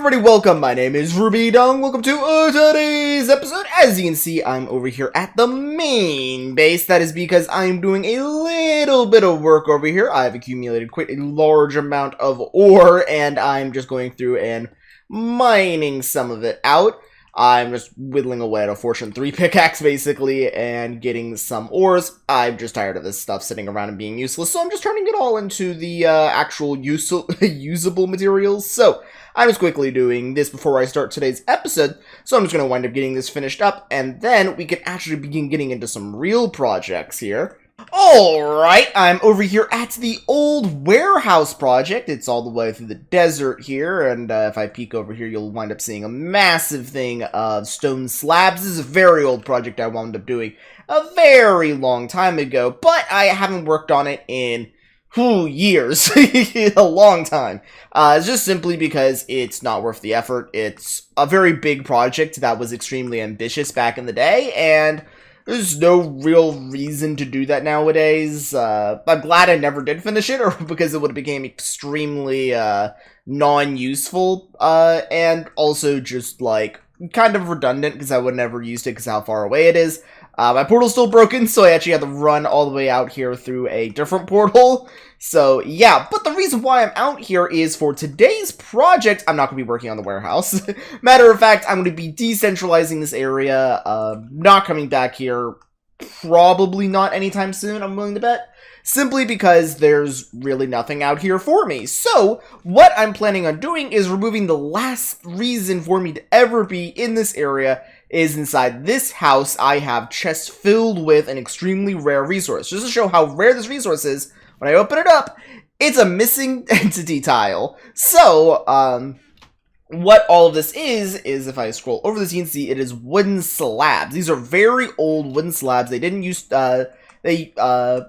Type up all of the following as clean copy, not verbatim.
everybody, welcome. My name is Rubydung. Welcome to today's episode. As you can see, I'm over here at the main base. That is because I'm doing a little bit of work over here. I've accumulated quite a large amount of ore, and I'm just going through and mining some of it out. I'm just whittling away at a Fortune 3 pickaxe, basically, and getting some ores. I'm just tired of this stuff sitting around and being useless, so I'm just turning it all into the actual usable materials. So I'm just quickly doing this before I start today's episode, so I'm just going to wind up getting this finished up, and then we can actually begin getting into some real projects here. Alright, I'm over here at the old warehouse project. It's all the way through the desert here, and if I peek over here, you'll wind up seeing a massive thing of stone slabs. This is a very old project I wound up doing a very long time ago, but I haven't worked on it in years. A long time. It's just simply because it's not worth the effort. It's a very big project that was extremely ambitious back in the day, and there's no real reason to do that nowadays. I'm glad I never did finish it, or because it would have become extremely non-useful, and also just like kind of redundant because I would never used it because how far away it is. My portal's still broken, so I actually had to run all the way out here through a different portal. So, yeah, but the reason why I'm out here is for today's project, I'm not going to be working on the warehouse. Matter of fact, I'm going to be decentralizing this area, not coming back here, probably not anytime soon, I'm willing to bet. Simply because there's really nothing out here for me. So, what I'm planning on doing is removing the last reason for me to ever be in this area is inside this house. I have chests filled with an extremely rare resource. Just to show how rare this resource is, when I open it up, it's a missing entity tile. So, what all of this is if I scroll over this, you can see it is wooden slabs. These are very old wooden slabs. They didn't use, they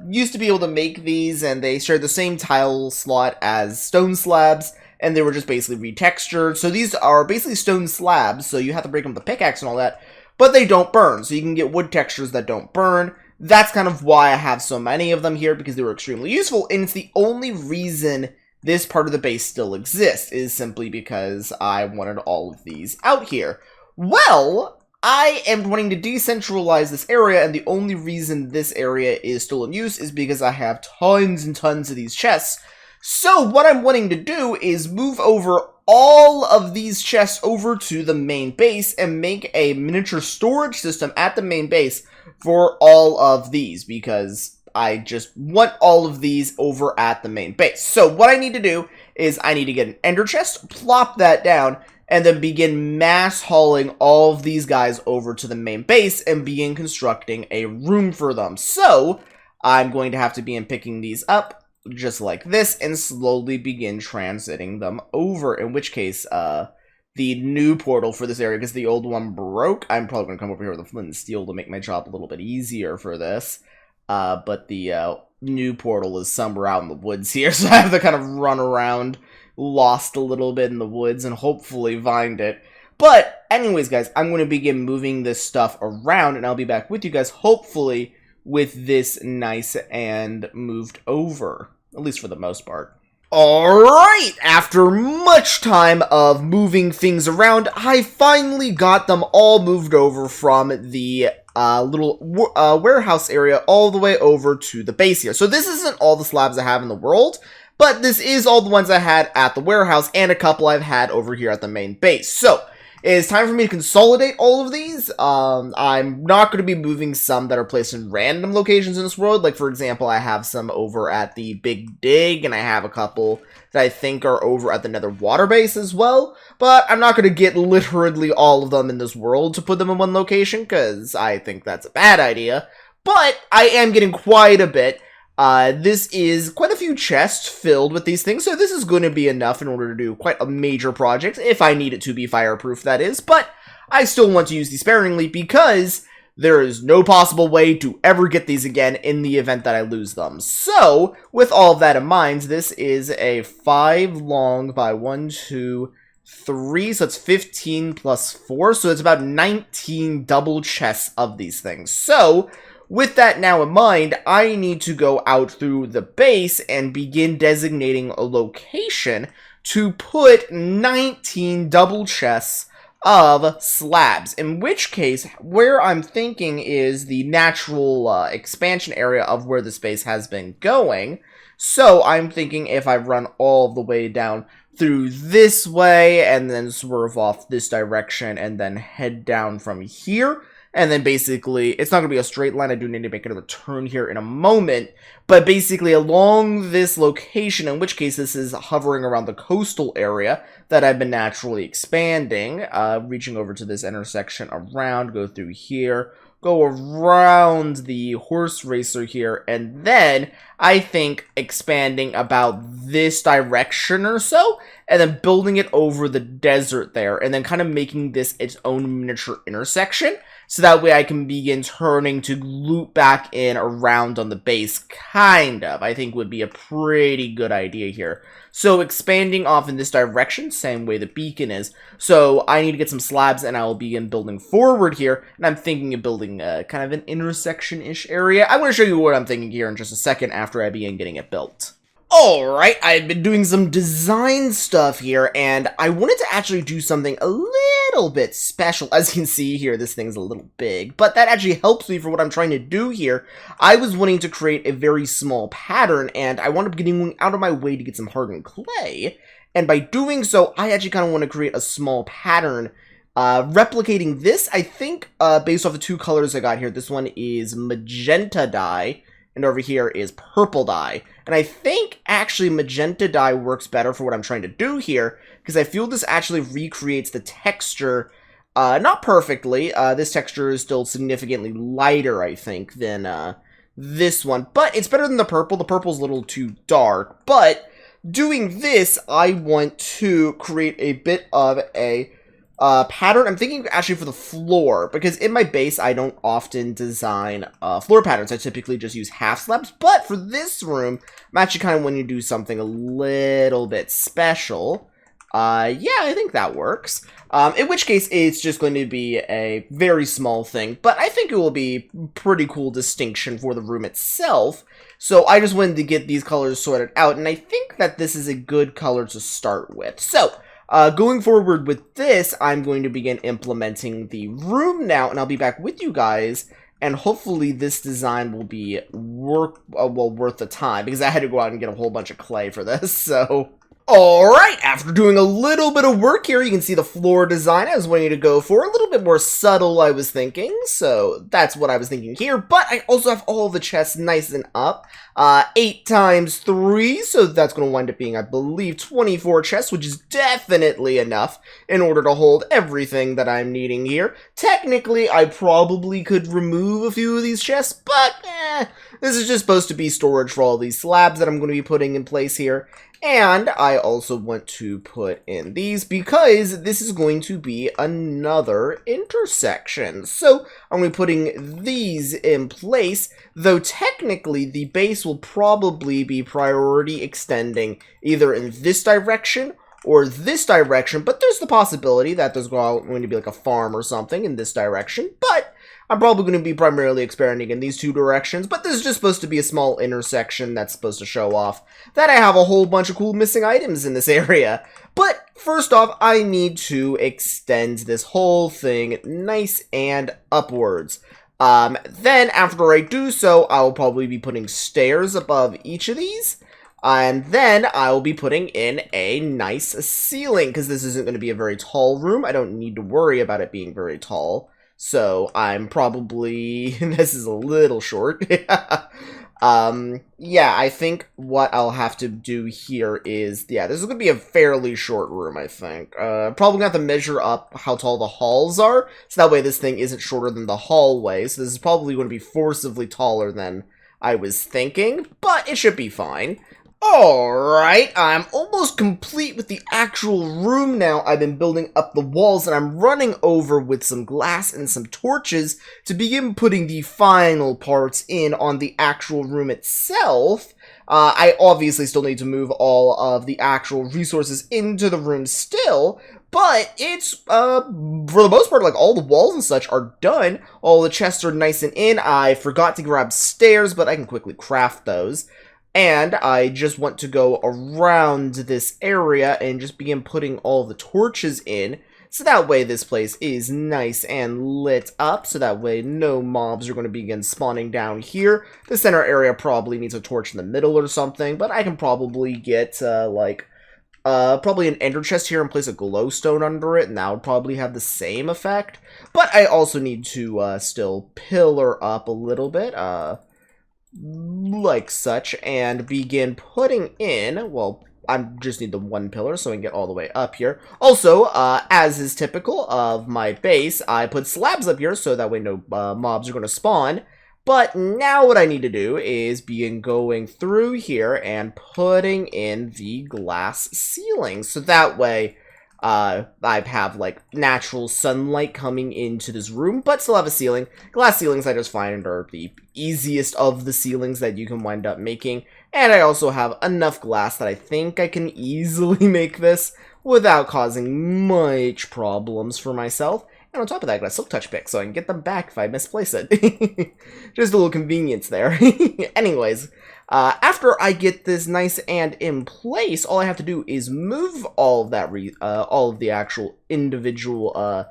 used to be able to make these, and they shared the same tile slot as stone slabs, and they were just basically retextured. So these are basically stone slabs, so you have to break them with a pickaxe and all that, but they don't burn, so you can get wood textures that don't burn. That's kind of why I have so many of them here, because they were extremely useful, and it's the only reason this part of the base still exists, is simply because I wanted all of these out here. Well, I am wanting to decentralize this area, and the only reason this area is still in use is because I have tons and tons of these chests. So what I'm wanting to do is move over all of these chests over to the main base and make a miniature storage system at the main base for all of these, because I just want all of these over at the main base. So what I need to do is I need to get an ender chest, plop that down, and then begin mass hauling all of these guys over to the main base and begin constructing a room for them. So I'm going to have to begin picking these up just like this and slowly begin transiting them over, in which case the new portal for this area, because the old one broke, I'm probably going to come over here with a flint and steel to make my job a little bit easier for this, but the new portal is somewhere out in the woods here, so I have to kind of run around lost a little bit in the woods and hopefully find it. But anyways, guys, I'm going to begin moving this stuff around, and I'll be back with you guys hopefully with this nice and moved over, at least for the most part. Alright, after much time of moving things around, I finally got them all moved over from the little warehouse area all the way over to the base here. So this isn't all the slabs I have in the world, but this is all the ones I had at the warehouse and a couple I've had over here at the main base. So it is time for me to consolidate all of these. I'm not going to be moving some that are placed in random locations in this world. Like, for example, I have some over at the Big Dig, and I have a couple that I think are over at the Nether Water Base as well. But I'm not going to get literally all of them in this world to put them in one location, because I think that's a bad idea. But I am getting quite a bit. This is quite a few chests filled with these things, so this is going to be enough in order to do quite a major project, if I need it to be fireproof, that is, but I still want to use these sparingly because there is no possible way to ever get these again in the event that I lose them. So, with all of that in mind, this is a 5 long by 1, 2, 3, so it's 15 plus 4, so it's about 19 double chests of these things. So, with that now in mind, I need to go out through the base and begin designating a location to put 19 double chests of slabs, in which case, where I'm thinking is the natural expansion area of where the space has been going. So I'm thinking if I run all the way down through this way, and then swerve off this direction, and then head down from here, and then basically, it's not going to be a straight line, I do need to make another turn here in a moment, but basically along this location, in which case this is hovering around the coastal area that I've been naturally expanding, reaching over to this intersection around, go through here, go around the horse racer here, and then I think expanding about this direction or so, and then building it over the desert there, and then kind of making this its own miniature intersection, so that way I can begin turning to loop back in around on the base, kind of, I think would be a pretty good idea here. So expanding off in this direction, same way the beacon is. So I need to get some slabs and I'll begin building forward here. And I'm thinking of building kind of an intersection-ish area. I'm going to show you what I'm thinking here in just a second after I begin getting it built. Alright, I've been doing some design stuff here, and I wanted to actually do something a little bit special. As you can see here, this thing's a little big, but that actually helps me for what I'm trying to do here. I was wanting to create a very small pattern, and I wound up getting out of my way to get some hardened clay, and by doing so, I actually kind of want to create a small pattern replicating this. I think, based off the two colors I got here, this one is magenta dye, and over here is purple dye. And I think, actually, magenta dye works better for what I'm trying to do here, because I feel this actually recreates the texture, not perfectly. This texture is still significantly lighter, I think, than this one. But it's better than the purple. The purple's a little too dark. But doing this, I want to create a bit of a pattern. I'm thinking actually for the floor, because in my base I don't often design floor patterns. I typically just use half slabs, but for this room I'm actually kind of wanting to do something a little bit special. Yeah, I think that works. In which case it's just going to be a very small thing, but I think it will be pretty cool distinction for the room itself. So I just wanted to get these colors sorted out, and I think that this is a good color to start with. So going forward with this, I'm going to begin implementing the room now, and I'll be back with you guys, and hopefully this design will be worth the time, because I had to go out and get a whole bunch of clay for this, so... Alright, after doing a little bit of work here, you can see the floor design I was wanting to go for. A little bit more subtle, I was thinking, so that's what I was thinking here. But I also have all the chests nice and up. 8 times 3, so that's going to wind up being, I believe, 24 chests, which is definitely enough in order to hold everything that I'm needing here. Technically, I probably could remove a few of these chests, but this is just supposed to be storage for all these slabs that I'm going to be putting in place here. And I also want to put in these because this is going to be another intersection. So I'm going to be putting these in place, though technically the base will probably be priority extending either in this direction or this direction, but there's the possibility that there's going to be like a farm or something in this direction, but I'm probably going to be primarily experimenting in these two directions, but this is just supposed to be a small intersection that's supposed to show off that I have a whole bunch of cool missing items in this area. But first off, I need to extend this whole thing nice and upwards. Then after I do so, I'll probably be putting stairs above each of these. And then I'll be putting in a nice ceiling, because this isn't going to be a very tall room. I don't need to worry about it being very tall. So I'm probably, this is a little short. Yeah, I think what I'll have to do here is, yeah, this is going to be a fairly short room, I think. Probably going to have to measure up how tall the halls are, so that way this thing isn't shorter than the hallway. So this is probably going to be forcibly taller than I was thinking, but it should be fine. Alright, I'm almost complete with the actual room now. I've been building up the walls, and I'm running over with some glass and some torches to begin putting the final parts in on the actual room itself. I obviously still need to move all of the actual resources into the room still, but it's, for the most part, like, all the walls and such are done. All the chests are nice and in. I forgot to grab stairs, but I can quickly craft those. And I just want to go around this area and just begin putting all the torches in. So that way this place is nice and lit up. So that way no mobs are going to begin spawning down here. The center area probably needs a torch in the middle or something. But I can probably get, probably an ender chest here and place a glowstone under it. And that would probably have the same effect. But I also need to still pillar up a little bit. Like such, and begin putting in, well, I just need the one pillar so I can get all the way up here. Also, as is typical of my base, I put slabs up here so that way no mobs are going to spawn. But now what I need to do is begin going through here and putting in the glass ceiling. So that way I have like natural sunlight coming into this room, but still have a ceiling. Glass ceilings I just find are the easiest of the ceilings that you can wind up making. And I also have enough glass that I think I can easily make this without causing much problems for myself. And on top of that, I got a silk touch pick, so I can get them back if I misplace it. Just a little convenience there. Anyways, after I get this nice and in place, all I have to do is move all of that, all of the actual individual,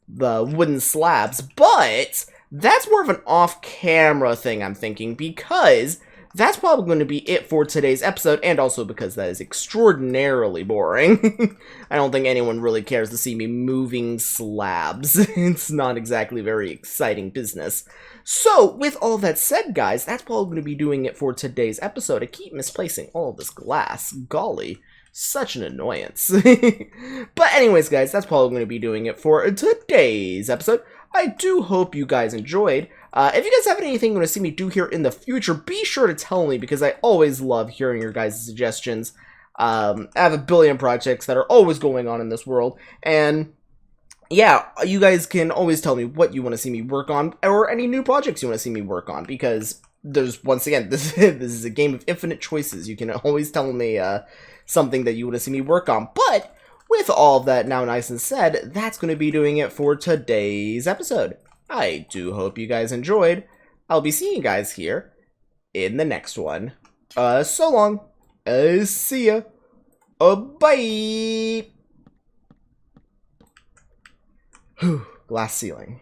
the wooden slabs. But that's more of an off-camera thing, I'm thinking, because that's probably going to be it for today's episode, and also because that is extraordinarily boring. I don't think anyone really cares to see me moving slabs. It's not exactly very exciting business. So, with all that said, guys, that's probably going to be doing it for today's episode. I keep misplacing all of this glass. Golly, such an annoyance. But anyways, guys, that's probably going to be doing it for today's episode. I do hope you guys enjoyed. If you guys have anything you want to see me do here in the future, be sure to tell me, because I always love hearing your guys' suggestions. I have a billion projects that are always going on in this world, and yeah, you guys can always tell me what you want to see me work on, or any new projects you want to see me work on, because there's, once again, this is a game of infinite choices. You can always tell me something that you want to see me work on. But with all of that now nice and said, that's going to be doing it for today's episode. I do hope you guys enjoyed. I'll be seeing you guys here in the next one. So long. See ya. Bye. Glass ceiling.